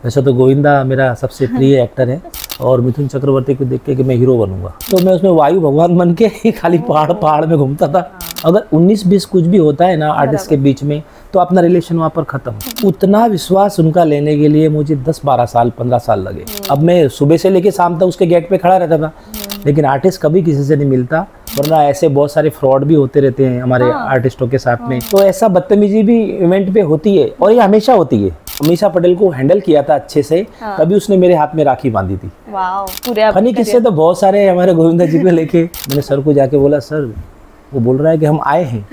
वैसे तो गोविंदा मेरा सबसे प्रिय एक्टर है और मिथुन चक्रवर्ती को देख के कि मैं हीरो बनूंगा, तो मैं उसमें वायु भगवान बन के खाली पहाड़ में घूमता था। अगर 19-20 कुछ भी होता है ना आर्टिस्ट के बीच में, तो अपना रिलेशन वहाँ पर खत्म। उतना विश्वास उनका लेने के लिए मुझे 10-12 साल 15 साल लगे। अब मैं सुबह से लेके शाम तक उसके गेट पे खड़ा रहता था, लेकिन आर्टिस्ट कभी किसी से नहीं मिलता, वरना ऐसे बहुत सारे फ्रॉड भी होते रहते हैं हमारे आर्टिस्टों के साथ में। तो ऐसा बदतमीजी भी इवेंट पे होती है और ये हमेशा होती है। अमीषा पटेल को हैंडल किया था अच्छे से, तभी उसने मेरे हाथ में राखी बांधी थी। फनी किस्से तो बहुत सारे हमारे गोविंदा जी को लेके। मैंने सर को जाके बोला, सर वो बोल रहा है कि हम आए हैं।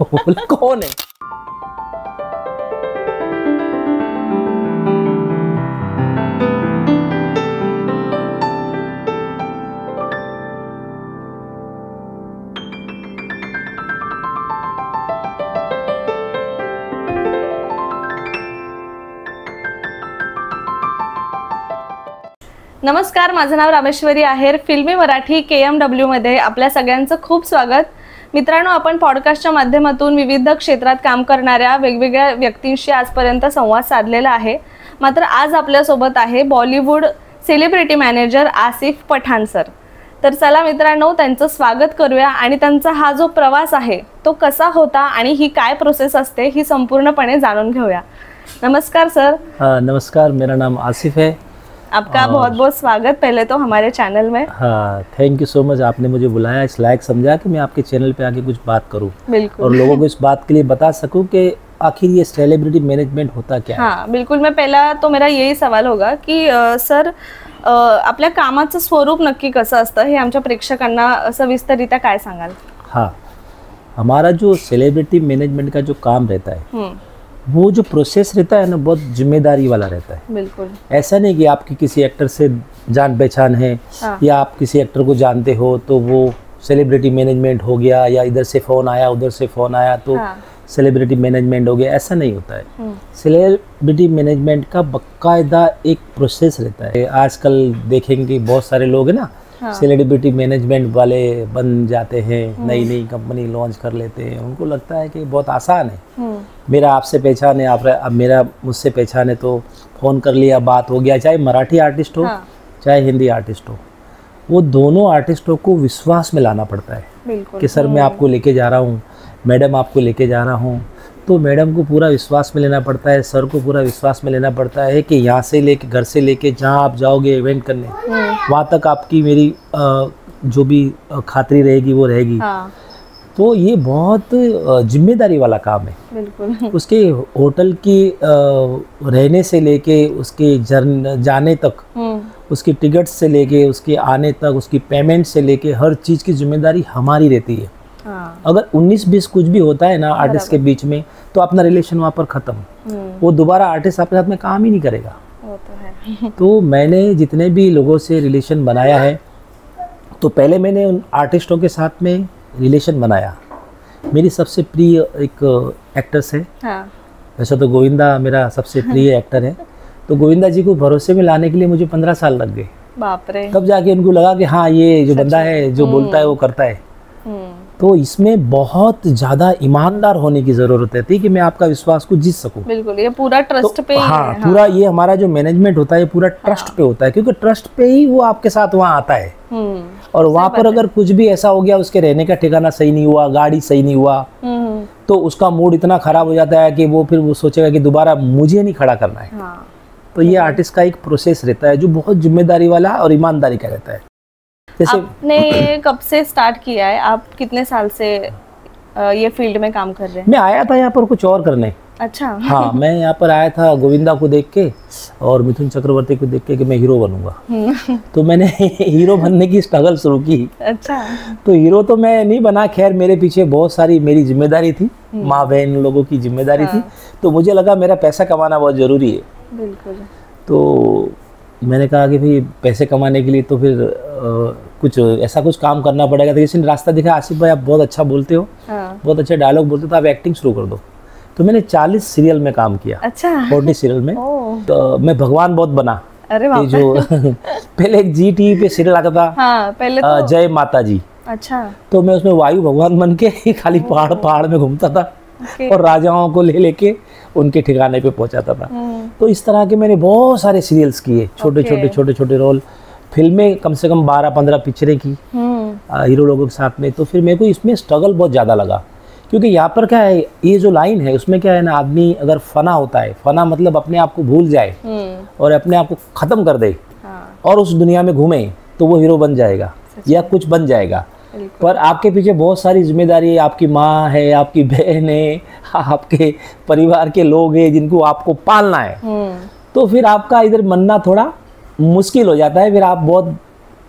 बोला कौन है? नमस्कार, माझं नाव रामेश्वरी आहेर। फिल्मी मराठी KMW मध्ये आपल्या सगळ्यांचं खूप स्वागत। मित्रांनो, आपण पॉडकास्टच्या माध्यमातून विविध क्षेत्रात काम करणाऱ्या वेगवेगळ्या व्यक्तींशी आजपर्यंत संवाद साधलेला आहे। मात्र आज आपल्या सोबत आहे Bollywood celebrity manager Asif Pathan sir. तर चला मित्रांनो, त्यांचं स्वागत करूया आणि त्यांचा हा जो प्रवास आहे तो कसा होता आणि ही काय प्रोसेस असते ही संपूर्णपणे जाणून घेऊया। नमस्कार सर। नमस्कार, मेरा नाम आसिफ है। आपका बहुत बहुत स्वागत पहले तो हमारे चैनल में। हाँ, थैंक यू सो मच, आपने मुझे बुलाया, इस लायक समझा कि मैं आपके चैनल पे आके कुछ बात करूं। बिल्कुल। और लोगों को इस बात के लिए बता सकूं कि आखिर ये सेलिब्रिटी मैनेजमेंट होता क्या है। हाँ बिल्कुल, मैं पहला तो मेरा यही सवाल होगा कि सर आपल्या कामाचं स्वरूप नक्की कसं असतं हे आमच्या प्रेक्षकांना सविस्तररित्या काय सांगाल? हाँ, हमारा जो सेलिब्रिटी मैनेजमेंट का जो काम रहता है, वो जो प्रोसेस रहता है ना, बहुत जिम्मेदारी वाला रहता है। बिल्कुल। ऐसा नहीं कि आपकी किसी एक्टर से जान पहचान है या आप किसी एक्टर को जानते हो तो वो सेलिब्रिटी मैनेजमेंट हो गया, या इधर से फ़ोन आया उधर से फ़ोन आया तो सेलिब्रिटी मैनेजमेंट हो गया, ऐसा नहीं होता है। सेलिब्रिटी मैनेजमेंट का बाकायदा एक प्रोसेस रहता है। आजकल देखेंगे बहुत सारे लोग हैं ना, सेलिब्रिटी मैनेजमेंट वाले बन जाते हैं, नई नई कंपनी लॉन्च कर लेते हैं, उनको लगता है कि बहुत आसान है, मेरा आपसे पहचान है, अब मेरा मुझसे पहचान है तो फ़ोन कर लिया, बात हो गया। चाहे मराठी आर्टिस्ट हो चाहे हिंदी आर्टिस्ट हो, वो दोनों आर्टिस्टों को विश्वास में लाना पड़ता है कि सर मैं आपको लेके जा रहा हूँ, मैडम आपको लेके जा रहा हूँ। तो मैडम को पूरा विश्वास में लेना पड़ता है, सर को पूरा विश्वास में लेना पड़ता है कि यहाँ से लेके घर से लेके जहाँ आप जाओगे इवेंट करने, वहाँ तक आपकी मेरी जो भी खातिरी रहेगी वो रहेगी। तो ये बहुत जिम्मेदारी वाला काम है। बिल्कुल। उसके होटल की रहने से लेके उसके जाने तक, उसकी टिकट से लेके उसके आने तक, उसकी पेमेंट से लेके हर चीज़ की जिम्मेदारी हमारी रहती है। अगर 19-20 कुछ भी होता है ना आर्टिस्ट के बीच में, तो अपना रिलेशन वहाँ पर खत्म। वो दोबारा आर्टिस्ट आपके साथ में काम ही नहीं करेगा। वो तो है। तो मैंने जितने भी लोगों से रिलेशन बनाया है, तो पहले मैंने उन आर्टिस्टों के साथ में रिलेशन बनाया। मेरी सबसे प्रिय एक एक्ट्रेस है। वैसे तो गोविंदा मेरा सबसे प्रिय एक्टर है, तो गोविंदा जी को भरोसे में लाने के लिए मुझे 15 साल लग गए। बाप रे। तब जाके उनको लगा कि हाँ, ये जो बंदा है जो बोलता है वो करता है। तो इसमें बहुत ज़्यादा ईमानदार होने की ज़रूरत रहती है कि मैं आपका विश्वास को जीत सकूं। बिल्कुल, ये पूरा ट्रस्ट पे ही है। पूरा ये हमारा जो मैनेजमेंट होता है पूरा ट्रस्ट पे होता है, क्योंकि ट्रस्ट पे ही वो आपके साथ वहाँ आता है। और वहाँ पर अगर कुछ भी ऐसा हो गया, उसके रहने का ठिकाना सही नहीं हुआ, गाड़ी सही नहीं हुआ, तो उसका मूड इतना खराब हो जाता है कि वो फिर वो सोचेगा कि दोबारा मुझे नहीं खड़ा करना है। तो ये आर्टिस्ट का एक प्रोसेस रहता है जो बहुत जिम्मेदारी वाला और ईमानदारी का रहता है। जैसे आपने ये कब से स्टार्ट किया है? आप कितने साल से ये फील्ड में काम कर रहे हैं? मैं आया था यहाँ पर कुछ और करने। अच्छा। हाँ, मैं यहाँ पर आया था गोविंदा को देख के और मिथुन चक्रवर्ती को देख के कि मैं हीरो बनूंगा। तो मैंने हीरो बनने की स्ट्रगल शुरू की। अच्छा। तो हीरो तो मैं नहीं बना, खैर मेरे पीछे बहुत सारी मेरी जिम्मेदारी थी, माँ बहन लोगों की जिम्मेदारी थी। तो मुझे लगा मेरा पैसा कमाना बहुत ज़रूरी है। बिल्कुल। तो मैंने कहा कि भाई पैसे कमाने के लिए तो फिर कुछ ऐसा कुछ काम करना पड़ेगा। तो किसी ने रास्ता दिखा, आसिफ भाई आप बहुत अच्छा बोलते हो, बहुत अच्छे डायलॉग बोलते हो, तो आप एक्टिंग शुरू कर दो। तो मैंने 40 सीरियल में काम किया। अच्छा। 40 सीरियल में। तो मैं भगवान बहुत बना। अरे वाह। जो पहले एक जी टीवी पे सीरियल आता था, पहले तो जय माता जी। अच्छा। तो मैं उसमें वायु भगवान बन के खाली पहाड़ में घूमता था और राजाओं को ले लेके उनके ठिकाने पे पहुंचाता था। तो इस तरह के मैंने बहुत सारे सीरियल्स किए, छोटे छोटे रोल। फिल्में कम से कम 12-15 पिक्चरें की हीरो लोगों के साथ में। तो फिर मेरे को इसमें स्ट्रगल बहुत ज़्यादा लगा, क्योंकि यहाँ पर क्या है, ये जो लाइन है उसमें क्या है ना, आदमी अगर फना होता है, फना मतलब अपने आप को भूल जाए और अपने आप को ख़त्म कर दे और उस दुनिया में घूमे, तो वो हीरो बन जाएगा या कुछ बन जाएगा। पर आपके पीछे बहुत सारी जिम्मेदारी है, आपकी माँ है, आपकी बहन है, आपके परिवार के लोग हैं जिनको आपको पालना है। तो फिर आपका इधर मनना थोड़ा मुश्किल हो जाता है, फिर आप बहुत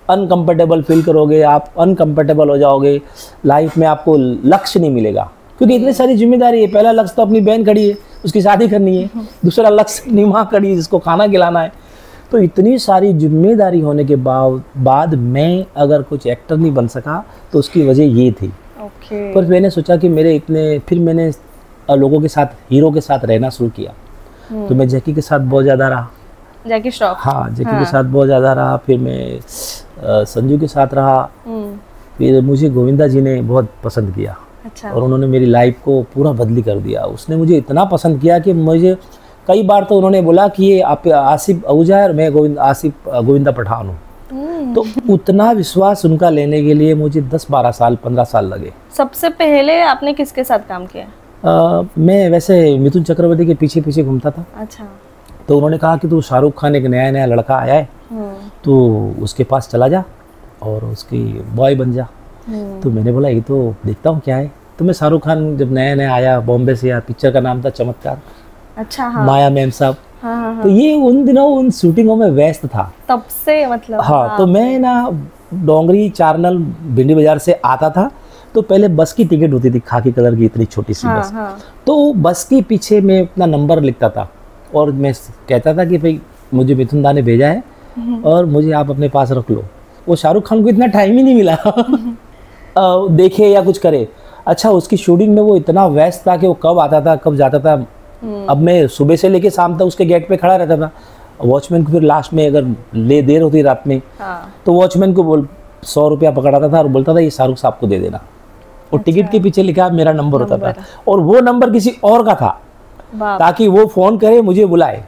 अनकंफर्टेबल फील करोगे, आप अनकंफर्टेबल हो जाओगे, लाइफ में आपको लक्ष्य नहीं मिलेगा, क्योंकि इतनी सारी जिम्मेदारी है। पहला लक्ष्य तो अपनी बहन खड़ी है, उसकी शादी करनी है, दूसरा लक्ष्य अपनी माँ खड़ी है, जिसको खाना खिलाना है। तो इतनी सारी जिम्मेदारी होने के बाद मैं अगर कुछ एक्टर नहीं बन सका, तो उसकी वजह ये थी। पर मैंने सोचा कि फिर मैंने लोगों के साथ, हीरो के साथ रहना शुरू किया। तो मैं जैकी के साथ बहुत ज़्यादा रहा, जैकी श्रॉफ, हाँ जैकी के साथ बहुत ज़्यादा रहा। फिर मैं संजू के साथ रहा। फिर मुझे गोविंदा जी ने बहुत पसंद किया। अच्छा। और उन्होंने मेरी लाइफ को पूरा बदली कर दिया। उसने मुझे इतना पसंद किया कि मुझे कई बार तो उन्होंने बोला कि ये आप आसिफ आहूजा है और मैं गोविंदा पठान हूँ। तो उतना विश्वास उनका लेने के लिए मुझे 10-12 साल 15 साल लगे। सबसे पहले आपने किसके साथ काम किया? मैं वैसे मिथुन चक्रवर्ती के पीछे पीछे घूमता था। अच्छा। तो उन्होंने कहा कि तू शाहरुख खान, एक नया लड़का आया है, तो उसके पास चला जा और उसकी बॉय बन जा। तो मैंने बोला ये तो देखता हूँ क्या है। तो मैं शाहरुख खान जब नया आया बॉम्बे से, पिक्चर का नाम था चमत्कार। अच्छा। हाँ। माया मैम साहब। हाँ। तो ये उन दिनों उन शूटिंगों में व्यस्त था तब से, मतलब। हाँ। तो मैं ना डोंगरी चारनल भिंडी बाजार से आता था, तो पहले बस की टिकट होती थी खाकी कलर की, इतनी छोटी सी बस। तो बस के पीछे मैं अपना नंबर लिखता था और मैं कहता था कि भाई मुझे मिथुन दा ने भेजा है और मुझे आप अपने पास रख लो। वो शाहरुख खान को इतना टाइम ही नहीं मिला देखे या कुछ करे। अच्छा, उसकी शूटिंग में वो इतना व्यस्त था कि वो कब आता था कब जाता था। अब मैं सुबह से लेके शाम तक उसके गेट पे खड़ा रहता था। वॉचमैन को फिर लास्ट में अगर देर होती रात में, तो वॉचमैन को 100 रुपया पकड़ाता था और बोलता था ये शाहरुख साहब को दे देना। और टिकट के पीछे लिखा मेरा नंबर होता था, और वो नंबर किसी और का था ताकि वो फोन करे मुझे बुलाए।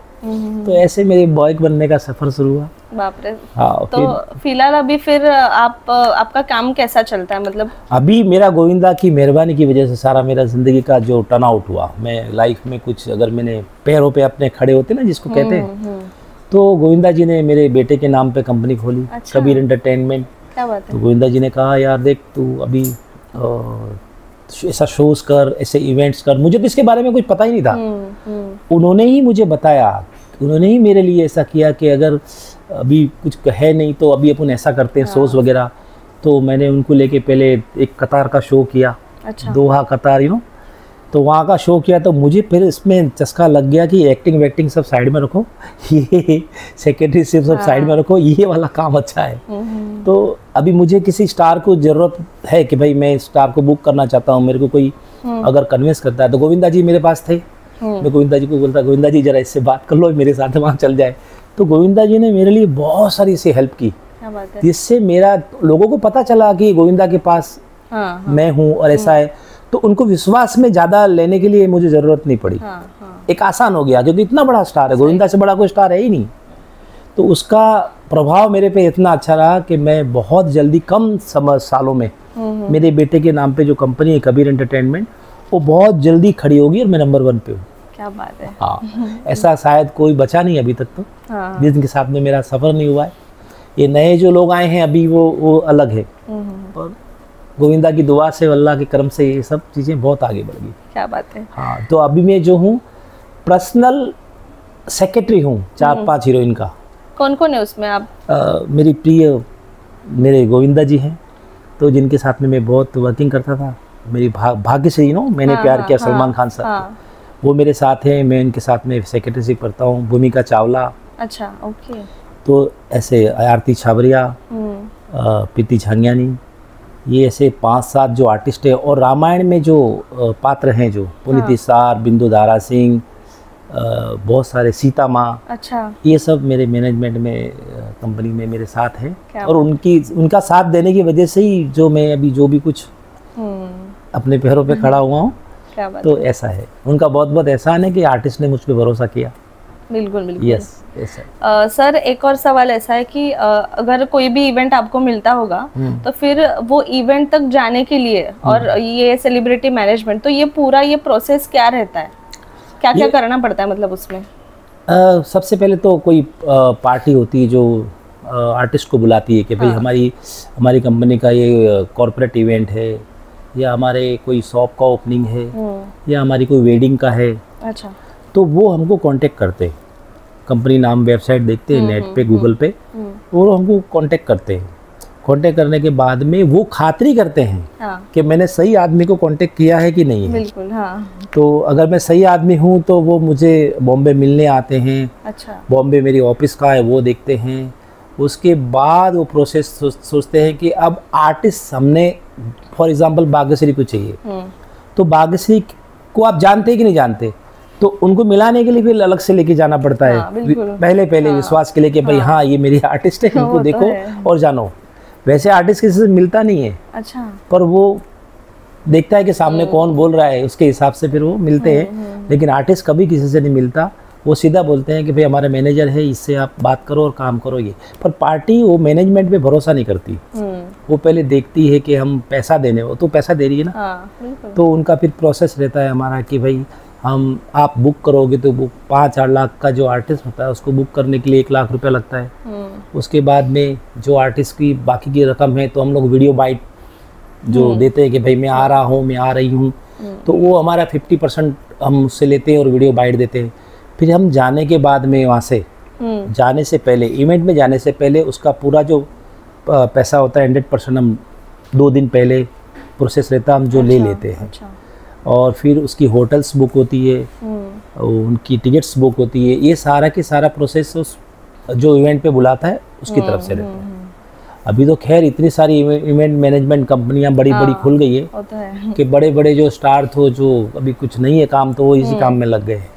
तो ऐसे मेरे बॉय बनने का सफर शुरू हुआ। बाप रे। हाँ। तो फिलहाल अभी फिर आपका काम कैसा चलता है? मतलब अभी मेरा गोविंदा की मेहरबानी की वजह से सारा मेरा जिंदगी का जो टर्न आउट हुआ, मैं लाइफ में कुछ अगर मैंने पैरों पे अपने खड़े होते ना जिसको कहते हैं, तो गोविंदा जी ने मेरे बेटे के नाम पे कंपनी खोली। अच्छा। कबीर एंटरटेनमेंट। क्या बात है। तो गोविंदा जी ने कहा यार देख तू अभी ऐसा शोज कर, ऐसे इवेंट्स कर। मुझे तो इसके बारे में कुछ पता ही नहीं था। उन्होंने ही मुझे बताया, उन्होंने ही मेरे लिए ऐसा किया कि अगर अभी कुछ है नहीं तो अभी अपन ऐसा करते हैं। हाँ। शोज वगैरह। तो मैंने उनको लेके पहले एक कतार का शो किया। अच्छा। दोहा कतार तो वहाँ का शो किया। तो मुझे फिर इसमें चस्का लग गया कि एक्टिंग वैक्टिंग सब साइड में रखो, ये सेक्रेटरीशिप सब साइड में रखो, ये वाला काम अच्छा है। तो अभी मुझे किसी स्टार को ज़रूरत है कि भाई मैं स्टार को बुक करना चाहता हूँ, मेरे को कोई अगर कन्विंस करता है, तो गोविंदा जी मेरे पास थे। मैं गोविंदा जी को बोलता, गोविंदा जी जरा इससे बात कर लो, मेरे साथ वहाँ चल जाए। तो गोविंदा जी ने मेरे लिए बहुत सारी इसे हेल्प की, जिससे मेरा लोगों को पता चला कि गोविंदा के पास मैं हूँ और ऐसा है। तो उनको विश्वास में ज़्यादा लेने के लिए मुझे ज़रूरत नहीं पड़ी। एक आसान हो गया, क्योंकि इतना बड़ा स्टार है, गोविंदा से बड़ा कोई स्टार है ही नहीं। तो उसका प्रभाव मेरे पे इतना अच्छा रहा कि मैं बहुत जल्दी कम सालों में मेरे बेटे के नाम पे जो कंपनी है कबीर एंटरटेनमेंट, वो बहुत जल्दी खड़ी होगी और मैं नंबर 1 पे हूँ। क्या बात है। हाँ। ऐसा शायद कोई बचा नहीं अभी तक, तो जिनके साथ में मेरा सफ़र नहीं हुआ है। ये नए जो लोग आए हैं अभी वो अलग है, और गोविंदा की दुआ से, अल्लाह के करम से ये सब चीज़ें बहुत आगे बढ़ गई। क्या बात है। हाँ। तो अभी मैं जो हूँ पर्सनल सेक्रेटरी हूँ 4-5 हीरोइन का। कौन कौन है उसमें आप? मेरी प्रिय मेरे गोविंदा जी हैं, तो जिनके साथ में मैं बहुत वर्किंग करता था। मेरी भाग्यश्री मैंने प्यार किया सलमान खान साहब, वो मेरे साथ हैं। मैं इनके साथ में सेक्रेटरीशिप करता हूँ। भूमिका चावला। अच्छा, ओके। तो ऐसे आरती छाबरिया, प्रीति झांगियानी, ये ऐसे 5-7 जो आर्टिस्ट है। और रामायण में जो पात्र हैं, जो पुनीत इसार, बिंदु दारा सिंह, बहुत सारे, सीता माँ। अच्छा। ये सब मेरे मैनेजमेंट में कंपनी में मेरे साथ हैं। और उनका साथ देने की वजह से ही जो मैं अभी जो भी कुछ अपने पैरों पे खड़ा हुआ हूँ। क्या बात तो ऐसा है, उनका बहुत बहुत एहसान है कि आर्टिस्ट ने मुझ पर भरोसा किया। बिल्कुल बिल्कुल। यस सर एक और सवाल ऐसा है कि अगर कोई भी इवेंट आपको मिलता होगा तो फिर वो इवेंट तक जाने के लिए और ये सेलिब्रिटी मैनेजमेंट, तो ये पूरा ये प्रोसेस क्या रहता है, क्या क्या करना पड़ता है मतलब उसमें? सबसे पहले तो कोई पार्टी होती है जो आर्टिस्ट को बुलाती है कि भाई हमारी कंपनी का ये कॉर्पोरेट इवेंट है, या हमारे कोई शॉप का ओपनिंग है, या हमारी कोई वेडिंग का है। अच्छा। तो वो हमको कांटेक्ट करते हैं, कंपनी नाम वेबसाइट देखते हैं नेट पे गूगल पे, और हमको कांटेक्ट करते हैं। कांटेक्ट करने के बाद में वो खातरी करते हैं कि मैंने सही आदमी को कांटेक्ट किया है कि नहीं है। बिल्कुल, हाँ। तो अगर मैं सही आदमी हूँ तो वो मुझे बॉम्बे मिलने आते हैं। अच्छा। बॉम्बे मेरी ऑफिस का है वो देखते हैं। उसके बाद वो प्रोसेस सोचते हैं कि अब आर्टिस्ट हमने फॉर एग्जांपल भाग्यश्री को चाहिए, तो भाग्यश्री को आप जानते हैं कि नहीं जानते, तो उनको मिलाने के लिए फिर अलग से लेके जाना पड़ता है। पहले विश्वास के लिए कि भाई हाँ ये मेरी आर्टिस्ट है, इनको देखो और जानो। वैसे आर्टिस्ट किसी से मिलता नहीं है। अच्छा। पर वो देखता है कि सामने कौन बोल रहा है, उसके हिसाब से फिर वो मिलते हैं। लेकिन आर्टिस्ट कभी किसी से नहीं मिलता, वो सीधा बोलते हैं कि भाई हमारा मैनेजर है, इससे आप बात करो और काम करो ये। पर पार्टी वो मैनेजमेंट पे भरोसा नहीं करती, वो पहले देखती है कि हम पैसा देने, वो तो पैसा दे रही है ना। तो उनका फिर प्रोसेस रहता है हमारा कि भाई आप बुक करोगे तो बुक 5-8 लाख का जो आर्टिस्ट होता है उसको बुक करने के लिए 1 लाख रुपया लगता है। उसके बाद में जो आर्टिस्ट की बाकी की रकम है तो हम लोग वीडियो बाइट जो देते हैं कि भाई मैं आ रहा हूँ, मैं आ रही हूँ, तो वो हमारा 50% हम उससे लेते हैं और वीडियो बाइट देते हैं। फिर हम जाने के बाद में वहाँ से जाने से पहले, इवेंट में जाने से पहले उसका पूरा जो पैसा होता है 100% हम 2 दिन पहले प्रोसेस रहता हम जो ले लेते हैं। और फिर उसकी होटल्स बुक होती है, उनकी टिकट्स बुक होती है। ये सारा के सारा प्रोसेस उस जो इवेंट पे बुलाता है उसकी तरफ से रहता है। अभी तो खैर इतनी सारी इवेंट मैनेजमेंट कंपनियां बड़ी बड़ी खुल गई है कि बड़े बड़े जो स्टार थे, जो अभी कुछ नहीं है काम, तो वो इसी काम में लग गए हैं।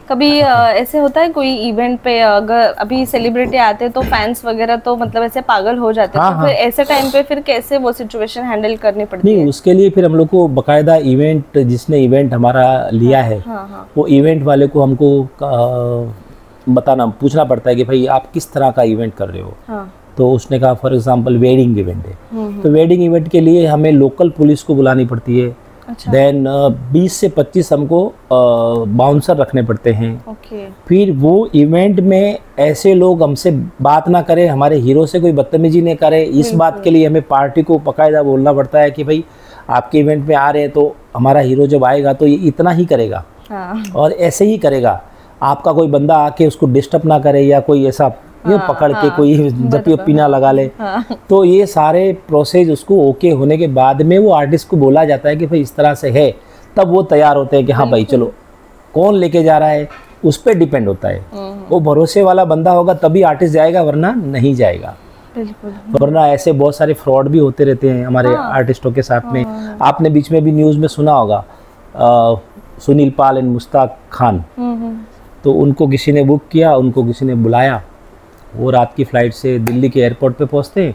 कभी ऐसे होता है कोई इवेंट पे अगर अभी सेलिब्रिटी आते हैं तो फैंस वगैरह तो मतलब ऐसे पागल हो जाते हैं, तो फिर ऐसे टाइम पे फिर कैसे वो सिचुएशन हैंडल करनी पड़ती है? नहीं, उसके लिए फिर हम लोग को बकायदा इवेंट, जिसने इवेंट हमारा लिया है वो इवेंट वाले को हमको पूछना पड़ता है कि भाई आप किस तरह का इवेंट कर रहे हो। तो उसने कहा फॉर एग्जाम्पल वेडिंग इवेंट है, तो वेडिंग इवेंट के लिए हमें लोकल पुलिस को बुलानी पड़ती है। देन 20 से 25 हमको बाउंसर रखने पड़ते हैं। फिर वो इवेंट में ऐसे लोग हमसे बात ना करें, हमारे हीरो से कोई बदतमीजी नहीं करे, इस बात के लिए हमें पार्टी को बकायदा बोलना पड़ता है कि भाई आपके इवेंट में आ रहे हैं तो हमारा हीरो जब आएगा तो ये इतना ही करेगा और ऐसे ही करेगा। आपका कोई बंदा आके उसको डिस्टर्ब ना करे या कोई ऐसा पकड़ के कोई जपी पीना लगा ले। तो ये सारे प्रोसेस उसको ओके होने के बाद में वो आर्टिस्ट को बोला जाता है कि भाई इस तरह से है, तब वो तैयार होते हैं कि हाँ भाई चलो। कौन लेके जा रहा है उस पर डिपेंड होता है। वो भरोसे वाला बंदा होगा तभी आर्टिस्ट जाएगा, वरना नहीं जाएगा। वरना ऐसे बहुत सारे फ्रॉड भी होते रहते हैं हमारे आर्टिस्टों के साथ में। आपने बीच में भी न्यूज़ में सुना होगा सुनील पाल एंड मुश्ताक खान, तो उनको किसी ने बुक किया, उनको किसी ने बुलाया, वो रात की फ़्लाइट से दिल्ली के एयरपोर्ट पे पहुंचते हैं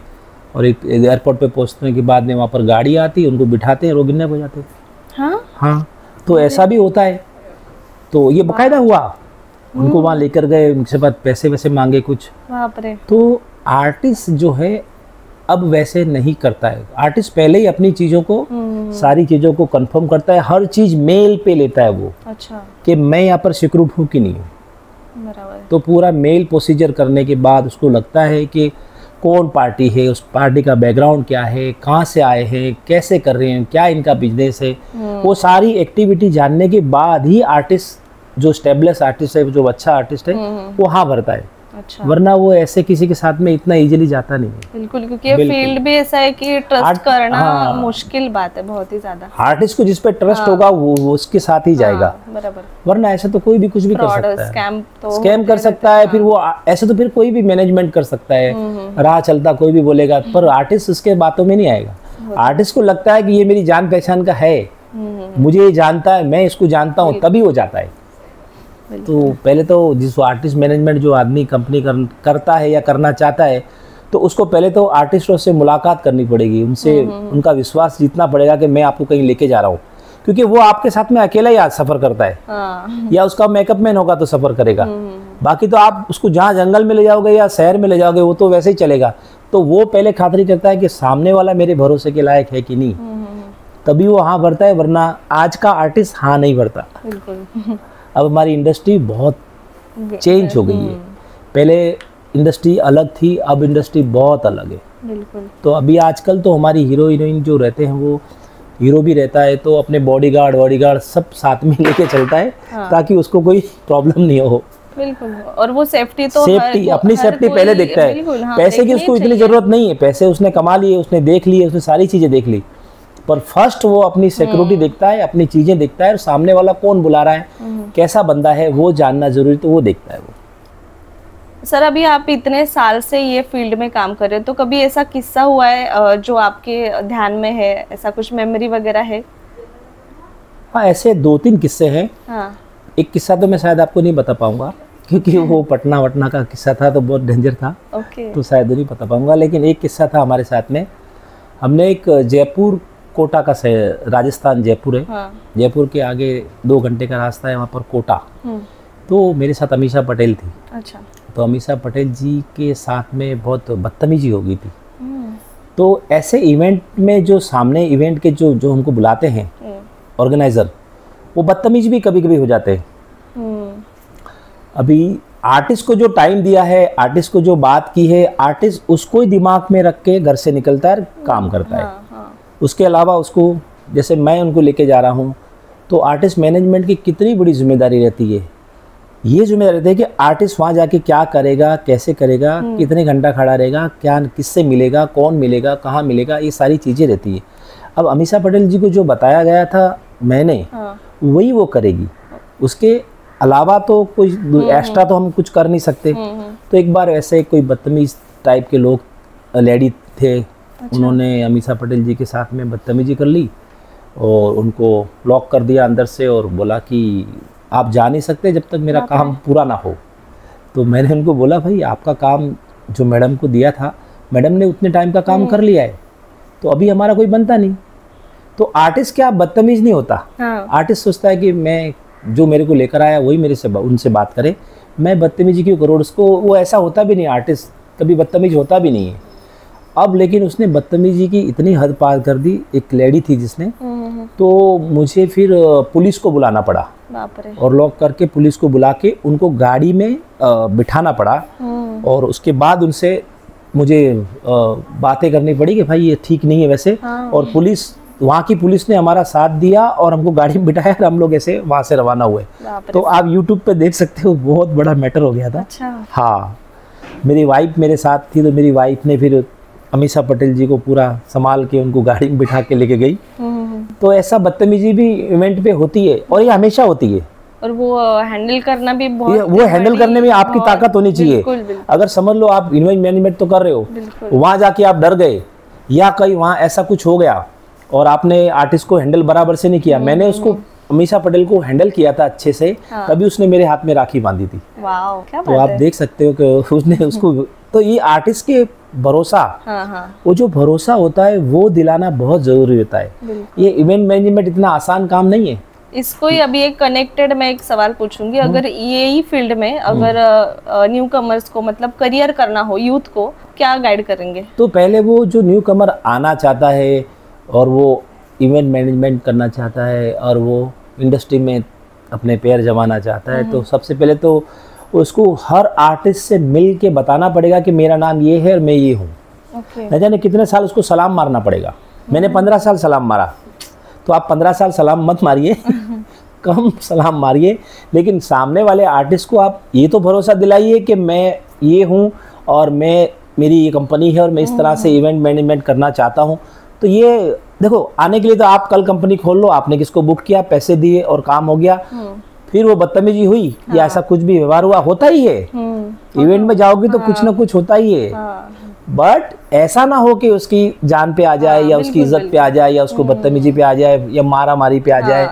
और एक एयरपोर्ट पे पहुंचने के बाद में वहाँ पर गाड़ी आती, उनको बिठाते हैं, वो किडनैप हो जाते हैं। हाँ, तो ऐसा भी होता है। तो ये बकायदा हुआ, उनको वहाँ लेकर गए, उनसे बाद पैसे वैसे मांगे कुछ। तो आर्टिस्ट जो है अब वैसे नहीं करता है। आर्टिस्ट पहले ही अपनी चीज़ों को, सारी चीज़ों को कंफर्म करता है, हर चीज़ मेल पे लेता है वो। अच्छा। कि मैं यहाँ पर सिक्योर हूँ कि नहीं हूँ। तो पूरा मेल प्रोसीजर करने के बाद उसको लगता है कि कौन पार्टी है, उस पार्टी का बैकग्राउंड क्या है, कहाँ से आए हैं, कैसे कर रहे हैं, क्या इनका बिजनेस है, वो सारी एक्टिविटी जानने के बाद ही आर्टिस्ट जो स्टेबलिश आर्टिस्ट है, जो अच्छा आर्टिस्ट है, वो हाँ भरता है। अच्छा। वरना वो ऐसे किसी के साथ में इतना इजीली जाता नहीं है। बिल्कुल, क्योंकि ये फील्ड भी ऐसा है कि ट्रस्ट करना मुश्किल बात है, बहुत ही ज्यादा। आर्टिस्ट को जिस पे ट्रस्ट होगा वो उसके साथ ही जाएगा। बराबर। वरना ऐसे तो कोई भी कुछ भी कर सकता है, स्कैम कर सकता है। फिर वो ऐसे तो फिर कोई भी मैनेजमेंट कर सकता है, राह चलता कोई भी बोलेगा, पर आर्टिस्ट उसके बातों में नहीं आएगा। आर्टिस्ट को लगता है कि ये मेरी जान पहचान का है, मुझे ये जानता है, मैं इसको जानता हूँ, तभी वो जाता है। तो पहले तो जिस आर्टिस्ट मैनेजमेंट जो आदमी कंपनी करता है या करना चाहता है, तो उसको पहले तो आर्टिस्टों से मुलाकात करनी पड़ेगी, उनसे उनका विश्वास जीतना पड़ेगा कि मैं आपको कहीं लेके जा रहा हूँ। क्योंकि वो आपके साथ में अकेला ही आज सफर करता है, या उसका मेकअप मैन होगा तो सफर करेगा, बाकी तो आप उसको जहाँ जंगल में ले जाओगे या शहर में ले जाओगे वो तो वैसे ही चलेगा। तो वो पहले खातरी करता है कि सामने वाला मेरे भरोसे के लायक है कि नहीं, तभी वो हाँ भरता है, वरना आज का आर्टिस्ट हाँ नहीं भरता। अब हमारी इंडस्ट्री बहुत चेंज हो गई है, पहले इंडस्ट्री अलग थी, अब इंडस्ट्री बहुत अलग है। बिल्कुल। तो अभी आजकल तो हमारी हीरो हीरोइन जो रहते हैं वो हीरो भी रहता है तो अपने बॉडीगार्ड सब साथ में लेके चलता है, ताकि उसको कोई प्रॉब्लम नहीं हो। बिल्कुल। और वो सेफ्टी तो अपनी सेफ्टी पहले देखता है। हाँ, पैसे की उसको इतनी जरूरत नहीं है, पैसे उसने कमा लिए, उसने देख लिए, उसने सारी चीजें देख ली, पर फर्स्ट वो अपनी सिक्योरिटी देखता है, अपनी चीजें देखता है, और सामने वाला कौन बुला रहा है, कैसा बंदा है वो जानना जरूरी, तो वो देखता है वो। सर अभी आप इतने साल से ये फील्ड में काम कर रहे हो, तो कभी ऐसा किस्सा हुआ है जो आपके ध्यान में है, ऐसा कुछ मेमोरी वगैरह है? हाँ, ऐसे 2-3 किस्से हैं। हाँ। एक किस्सा तो मैं शायद आपको नहीं बता पाऊंगा, क्योंकि वो पटना वटना का किस्सा था तो बहुत डेंजर था। तो शायद नहीं बता पाऊंगा, लेकिन एक किस्सा था हमारे साथ में। हमने एक जयपुर कोटा का राजस्थान जयपुर है, हाँ। जयपुर के आगे 2 घंटे का रास्ता है, वहाँ पर कोटा। तो मेरे साथ अमीषा पटेल थी। अच्छा। तो अमीषा पटेल जी के साथ में बहुत बदतमीजी हो गई थी। तो ऐसे इवेंट में जो सामने इवेंट के जो हमको बुलाते हैं ऑर्गेनाइजर, वो बदतमीज भी कभी कभी हो जाते हैं। अभी आर्टिस्ट को जो टाइम दिया है, आर्टिस्ट को जो बात की है, आर्टिस्ट उसको ही दिमाग में रख के घर से निकलता है, काम करता है। उसके अलावा उसको, जैसे मैं उनको लेके जा रहा हूँ, तो आर्टिस्ट मैनेजमेंट की कितनी बड़ी जिम्मेदारी रहती है। ये जिम्मेदारी रहती है कि आर्टिस्ट वहाँ जाके क्या करेगा, कैसे करेगा, कितने घंटा खड़ा रहेगा, क्या किससे मिलेगा, कौन मिलेगा, कहाँ मिलेगा, ये सारी चीज़ें रहती है। अब अमीषा पटेल जी को जो बताया गया था मैंने, वही वो करेगी, उसके अलावा तो कोई एक्स्ट्रा तो हम कुछ कर नहीं सकते। तो एक बार ऐसे कोई बदतमीज टाइप के लोग, लेडी थे, उन्होंने अमीषा पटेल जी के साथ में बदतमीजी कर ली और उनको लॉक कर दिया अंदर से, और बोला कि आप जा नहीं सकते जब तक मेरा काम पूरा ना हो। तो मैंने उनको बोला, भाई आपका काम जो मैडम को दिया था, मैडम ने उतने टाइम का काम कर लिया है, तो अभी हमारा कोई बनता नहीं। तो आर्टिस्ट क्या बदतमीज नहीं होता। हाँ। आर्टिस्ट सोचता है कि मैं जो मेरे को लेकर आया वही मेरे से उनसे बात करे, मैं बदतमीजी क्यों करूँ। उसको वो ऐसा होता भी नहीं, आर्टिस्ट कभी बदतमीज होता भी नहीं है। अब लेकिन उसने बदतमीजी की इतनी हद पार कर दी, एक लेडी थी जिसने, तो मुझे फिर पुलिस को बुलाना पड़ा, और लॉक करके पुलिस को बुला के उनको गाड़ी में बिठाना पड़ा, और उसके बाद उनसे मुझे बातें करनी पड़ी कि भाई ये ठीक नहीं है वैसे। और पुलिस, वहाँ की पुलिस ने हमारा साथ दिया और हमको गाड़ी में बिठाया, और हम लोग ऐसे वहाँ से रवाना हुए। तो आप YouTube पे देख सकते हो, बहुत बड़ा मैटर हो गया था। अच्छा। हाँ, मेरी वाइफ मेरे साथ थी, तो मेरी वाइफ ने फिर अमीषा पटेल जी को पूरा संभाल के उनको गाड़ी में बिठा के लेके गई। तो ऐसा बदतमीजी भी इवेंट पे होती है, और ये हमेशा होती है। और वो हैंडल करना भी बहुत, वो हैंडल करने में आपकी ताकत होनी चाहिए। अगर समझ लो आप इवेंट मैनेजमेंट तो कर रहे हो, वहां जाके आप डर गए, या कहीं वहां ऐसा कुछ हो गया और आपने आर्टिस्ट को हैंडल बराबर से नहीं किया। मैंने उसको, अमीषा पटेल को हैंडल किया था अच्छे से, तभी उसने मेरे हाथ में राखी बांधी थी। वाओ, क्या बात है। तो आप देख सकते हो कि उसने उसको, तो ये आर्टिस्ट के भरोसा, वो जो भरोसा होता है वो दिलाना बहुत जरूरी होता है। ये इवेंट मैनेजमेंट इतना आसान काम नहीं है। इसको ही अभी एक कनेक्टेड मैं एक सवाल पूछूंगी, अगर यही फील्ड में अगर न्यू कमर्स को मतलब करियर करना हो, यूथ को क्या गाइड करेंगे? तो पहले वो जो न्यू कमर आना चाहता है और वो इवेंट मैनेजमेंट करना चाहता है और वो इंडस्ट्री में अपने पैर जमाना चाहता है, तो सबसे पहले तो उसको हर आर्टिस्ट से मिल के बताना पड़ेगा कि मेरा नाम ये है और मैं ये हूँ। न जाने कितने साल उसको सलाम मारना पड़ेगा। मैंने 15 साल सलाम मारा, तो आप 15 साल सलाम मत मारिए, कम सलाम मारिए, लेकिन सामने वाले आर्टिस्ट को आप ये तो भरोसा दिलाइए कि मैं ये हूँ और मेरी ये कंपनी है और मैं इस तरह से इवेंट मैनेजमेंट करना चाहता हूँ। तो ये देखो, आने के लिए तो आप कल कंपनी खोल लो, आपने किसको बुक किया, पैसे दिए और काम हो गया। फिर वो बदतमीजी हुई या ऐसा कुछ भी व्यवहार हुआ, होता ही है। इवेंट में जाओगी तो कुछ ना कुछ होता ही है, बट ऐसा ना हो कि उसकी जान पे आ जाए या उसकी इज्जत पे आ जाए या उसको बदतमीजी पे आ जाए या मारा मारी पे आ जाए।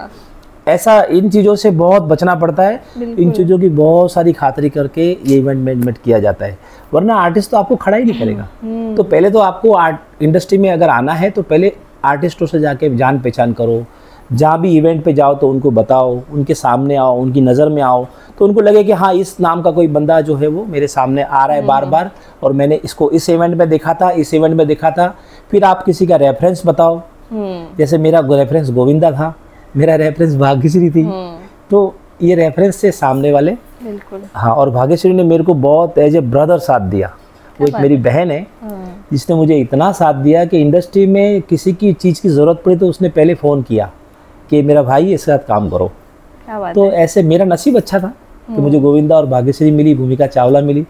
ऐसा इन चीज़ों से बहुत बचना पड़ता है। इन चीज़ों की बहुत सारी खातरी करके ये इवेंट मैनेजमेंट किया जाता है, वरना आर्टिस्ट तो आपको खड़ा ही नहीं करेगा। तो पहले तो आपको आर्ट इंडस्ट्री में अगर आना है तो पहले आर्टिस्टों से जाके जान पहचान करो, जहाँ भी इवेंट पे जाओ तो उनको बताओ, उनके सामने आओ, उनकी नज़र में आओ, तो उनको लगे कि हाँ इस नाम का कोई बंदा जो है वो मेरे सामने आ रहा है बार बार, और मैंने इसको इस इवेंट में देखा था, इस इवेंट में देखा था। फिर आप किसी का रेफरेंस बताओ, जैसे मेरा रेफरेंस गोविंदा था, मेरा रेफरेंस भाग्यश्री थी, तो ये रेफरेंस से सामने वाले बिल्कुल। हाँ, और भाग्यश्री ने मेरे को बहुत एज ए ब्रदर साथ दिया। वो एक मेरी बहन है जिसने मुझे इतना साथ दिया कि इंडस्ट्री में किसी की चीज़ की ज़रूरत पड़ी तो उसने पहले फ़ोन किया कि मेरा भाई इसके साथ काम करो। क्या बात तो ऐसे मेरा नसीब अच्छा था कि मुझे गोविंदा और भाग्यश्री मिली, भूमिका चावला मिली,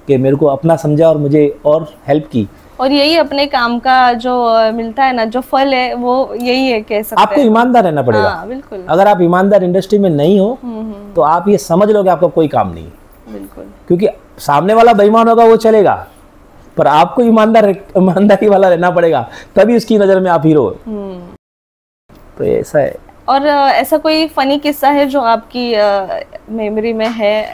कि मेरे को अपना समझा और मुझे और हेल्प की। और यही अपने काम का जो मिलता है ना, जो फल है वो यही है, कह सकते हैं। आपको ईमानदार रहना पड़ेगा। हाँ, बिल्कुल। अगर आप ईमानदार इंडस्ट्री में नहीं हो तो आप ये समझ लो कि आपका कोई काम नहीं है। बिल्कुल। क्योंकि सामने वाला बेईमान होगा वो चलेगा, पर आपको ईमानदारी वाला रहना पड़ेगा, तभी उसकी नज़र में आप हीरो हो। तो ऐसा है। और ऐसा कोई फनी किस्सा है जो आपकी मेमोरी में है?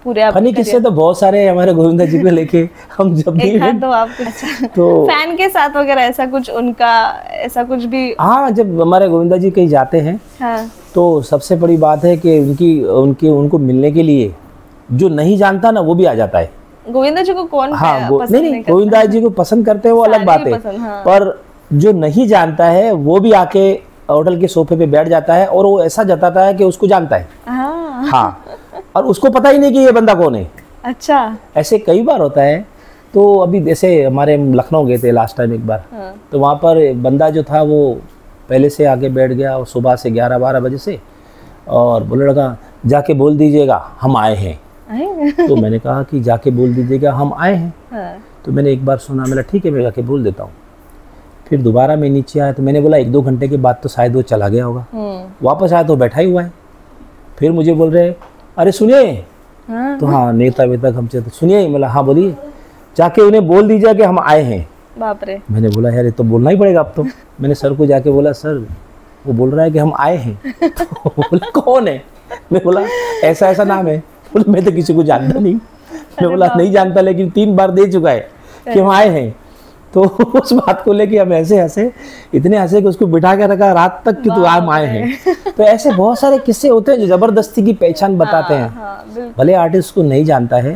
पूरे फनी किस्से तो बहुत सारे हैं हमारे गोविंदा जी को लेके। हम जब भी तो आप तो फैन के साथ वगैरह ऐसा कुछ उनका, ऐसा कुछ भी? हाँ, जब हमारे गोविंदा जी कहीं जाते हैं हाँ। तो सबसे बड़ी बात है कि उनको मिलने के लिए जो नहीं जानता ना वो भी आ जाता है। गोविंदा जी को कौन हाँ, पसंद नहीं गोविंदा जी को पसंद करते हैं वो अलग बात है, हाँ। पर जो नहीं जानता है वो भी आके होटल के सोफे पे बैठ जाता है और वो ऐसा जताता है कि उसको जानता है। हाँ, और उसको पता ही नहीं कि ये बंदा कौन है। अच्छा। ऐसे कई बार होता है। तो अभी जैसे हमारे लखनऊ गए थे लास्ट टाइम एक बार, तो वहाँ पर बंदा जो था वो पहले से आके बैठ गया और सुबह से 11-12 बजे से, और बोलने लगा जाके बोल दीजिएगा हम आए हैं। तो मैंने कहा कि जाके बोल दीजिएगा हम आए हैं। तो मैंने एक बार सुना, मैंने ठीक है मैं जाके बोल देता हूँ। फिर दोबारा मैं नीचे आया तो मैंने बोला 1-2 घंटे के बाद तो शायद वो चला गया होगा। वापस आया तो बैठा ही हुआ है। फिर मुझे बोल रहे अरे सुनिए। तो हाँ, नेता वेता हमसे तो सुनिए। बोला हाँ बोलिए, जाके उन्हें बोल दीजिए कि हम आए हैं। बाप रे। मैंने बोला यार ये तो बोलना ही पड़ेगा अब तो। मैंने सर को जाके बोला सर वो बोल रहा है कि हम आए हैं। तो बोला कौन है? मैं बोला ऐसा ऐसा नाम है। बोला मैं तो किसी को जानता नहीं। मैं बोला नहीं जानता, लेकिन 3 बार दे चुका है कि हम आए हैं। तो उस बात को लेके हम ऐसे हंसे, इतने हंसे कि उसको बिठा के रखा रात तक कि तू हम आए हैं। तो ऐसे बहुत सारे किस्से होते हैं जो जबरदस्ती की पहचान बताते हैं। भले आर्टिस्ट को नहीं जानता है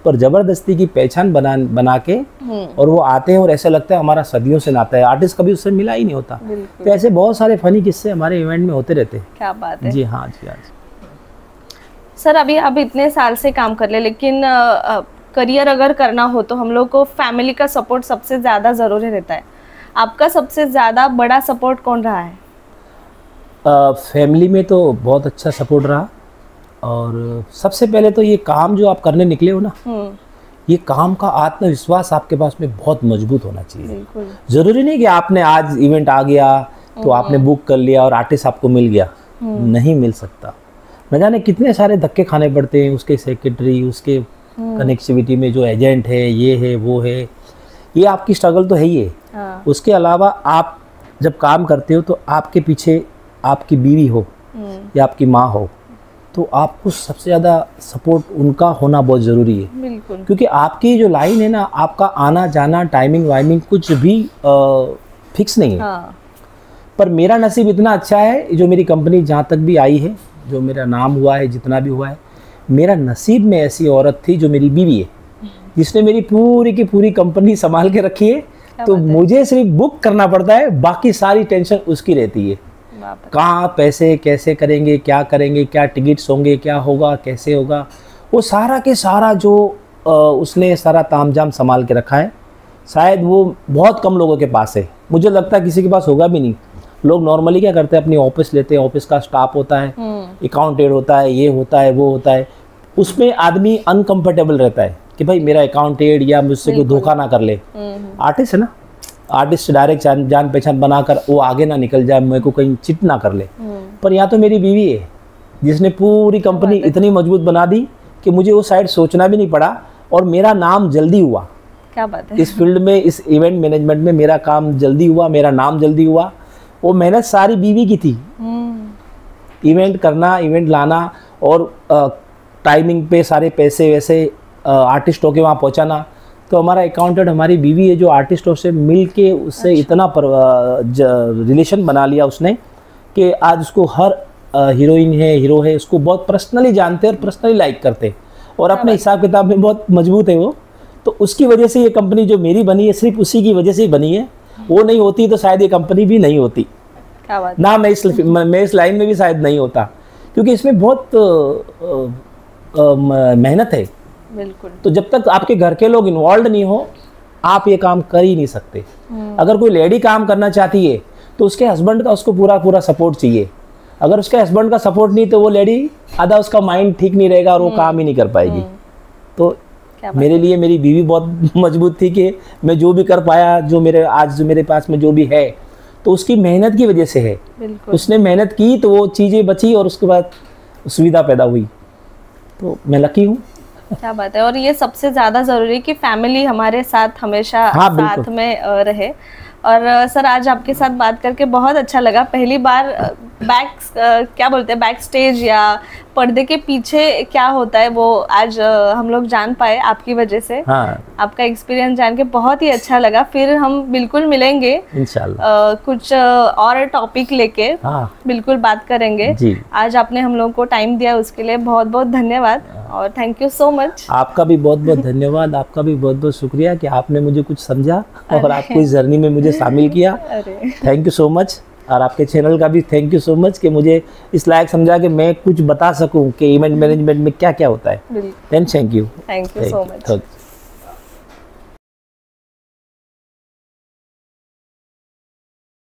पर जबरदस्ती की पहचान बना के और वो आते हैं और ऐसा लगता है हमारा सदियों से नाता है, आर्टिस्ट कभी उससे मिला ही नहीं होता। तो ऐसे बहुत सारे फनी किस्से हमारे इवेंट में होते रहते हैं। क्या बात है। जी हाँ जी हाँ। सर अभी आप इतने साल से काम कर ले, लेकिन करियर अगर करना हो तो हम लोग को फैमिली का सपोर्ट सबसे ज़्यादा ज़रूरी रहता है। आपका सबसे ज़्यादा बड़ा सपोर्ट कौन रहा है? फैमिली में तो बहुत अच्छा सपोर्ट रहा, और सबसे पहले तो ये काम जो आप करने निकले हो ना, ये काम का आत्मविश्वास आपके पास में बहुत मजबूत होना चाहिए। ज़रूरी नहीं कि आपने आज इवेंट आ गया तो आपने बुक कर लिया और आर्टिस्ट आपको मिल गया, नहीं मिल सकता। न जाने कितने सारे धक्के खाने पड़ते हैं, उसके सेक्रेटरी, उसके कनेक्टिविटी में जो एजेंट है, ये है वो है, ये आपकी स्ट्रगल तो है ही है। उसके अलावा आप जब काम करते हो तो आपके पीछे आपकी बीवी हो या आपकी माँ हो, तो आपको सबसे ज़्यादा सपोर्ट उनका होना बहुत ज़रूरी है। बिल्कुल। क्योंकि आपकी जो लाइन है ना, आपका आना जाना, टाइमिंग वाइमिंग कुछ भी फिक्स नहीं है। पर मेरा नसीब इतना अच्छा है, जो मेरी कंपनी जहाँ तक भी आई है, जो मेरा नाम हुआ है, जितना भी हुआ है, मेरा नसीब में ऐसी औरत थी जो मेरी बीवी है, जिसने मेरी पूरी की पूरी कंपनी संभाल के रखी है। तो मुझे सिर्फ बुक करना पड़ता है, बाकी सारी टेंशन उसकी रहती है। कहाँ पैसे कैसे करेंगे, क्या करेंगे, क्या टिकट्स होंगे, क्या होगा, कैसे होगा, वो सारा के सारा जो उसने सारा तामझाम संभाल के रखा है। शायद वो बहुत कम लोगों के पास है, मुझे लगता है किसी के पास होगा भी नहीं। लोग नॉर्मली क्या करते हैं, अपनी ऑफिस लेते हैं, ऑफिस का स्टाफ होता है, अकाउंटेंट होता है, ये होता है वो होता है, उसमें आदमी अनकंफर्टेबल रहता है कि भाई मेरा अकाउंटेंट या मुझसे कोई धोखा ना कर ले। आर्टिस्ट है ना, आर्टिस्ट डायरेक्ट जान पहचान बनाकर वो आगे ना निकल जाए, मेरे को कहीं चिट ना कर ले। पर यहाँ तो मेरी बीवी है जिसने पूरी कंपनी इतनी मजबूत बना दी कि मुझे वो साइड सोचना भी नहीं पड़ा, और मेरा नाम जल्दी हुआ। क्या बात है। इस फील्ड में, इस इवेंट मैनेजमेंट में मेरा काम जल्दी हुआ, मेरा नाम जल्दी हुआ। वो मेहनत सारी बीवी की थी। इवेंट करना, इवेंट लाना, और टाइमिंग पे सारे पैसे वैसे आर्टिस्टों के वहाँ पहुँचाना। तो हमारा अकाउंटेंट हमारी बीवी है, जो आर्टिस्टों से मिल के उससे इतना रिलेशन बना लिया उसने कि आज उसको हर हीरोइन है, हीरो है, उसको बहुत पर्सनली जानते हैं और पर्सनली लाइक करते हैं और अपने हिसाब किताब में बहुत मजबूत है वो। तो उसकी वजह से ये कंपनी जो मेरी बनी है सिर्फ उसी की वजह से ही बनी है। वो नहीं होती तो शायद ये कंपनी भी नहीं होती। क्या बात ना मैं इस लाइन में भी शायद नहीं होता, क्योंकि इसमें बहुत मेहनत है। बिल्कुल। तो जब तक आपके घर के लोग इन्वॉल्व नहीं हो आप ये काम कर ही नहीं सकते। अगर कोई लेडी काम करना चाहती है तो उसके हस्बैंड का उसको पूरा सपोर्ट चाहिए। अगर उसके हस्बैंड का सपोर्ट नहीं तो वो लेडी आधा उसका माइंड ठीक नहीं रहेगा और वो काम ही नहीं कर पाएगी। तो मेरे लिए मेरी बीवी बहुत मजबूत थी कि मैं जो भी कर पाया, जो मेरे पास में जो भी है तो उसकी मेहनत की वजह से है। उसने मेहनत की तो वो चीज़ें बची और उसके बाद सुविधा पैदा हुई। तो मैं लकी हूँ। क्या बात है। और ये सबसे ज़्यादा ज़रूरी कि फैमिली हमारे साथ हमेशा साथ में रहे। और सर आज आपके साथ बात करके बहुत अच्छा लगा। पहली बार क्या बोलते हैं बैक स्टेज या पर्दे के पीछे क्या होता है वो आज हम लोग जान पाए आपकी वजह से। आपका एक्सपीरियंस जान के बहुत ही अच्छा लगा। फिर हम बिल्कुल मिलेंगे इंशाल्लाह कुछ और टॉपिक लेके बिल्कुल बात करेंगे। आज आपने हम लोग को टाइम दिया उसके लिए बहुत बहुत धन्यवाद और थैंक यू सो मच। आपका भी बहुत बहुत धन्यवाद। आपका भी बहुत बहुत शुक्रिया कि आपने मुझे कुछ समझा और आपको इस जर्नी में मुझे शामिल किया। Thank you so much. और आपके चैनल का भी थैंक यू सो मच कि मुझे इस लायक समझा कि मैं कुछ बता सकूं कि इवेंट मैनेजमेंट में क्या क्या होता है। Thank you so much.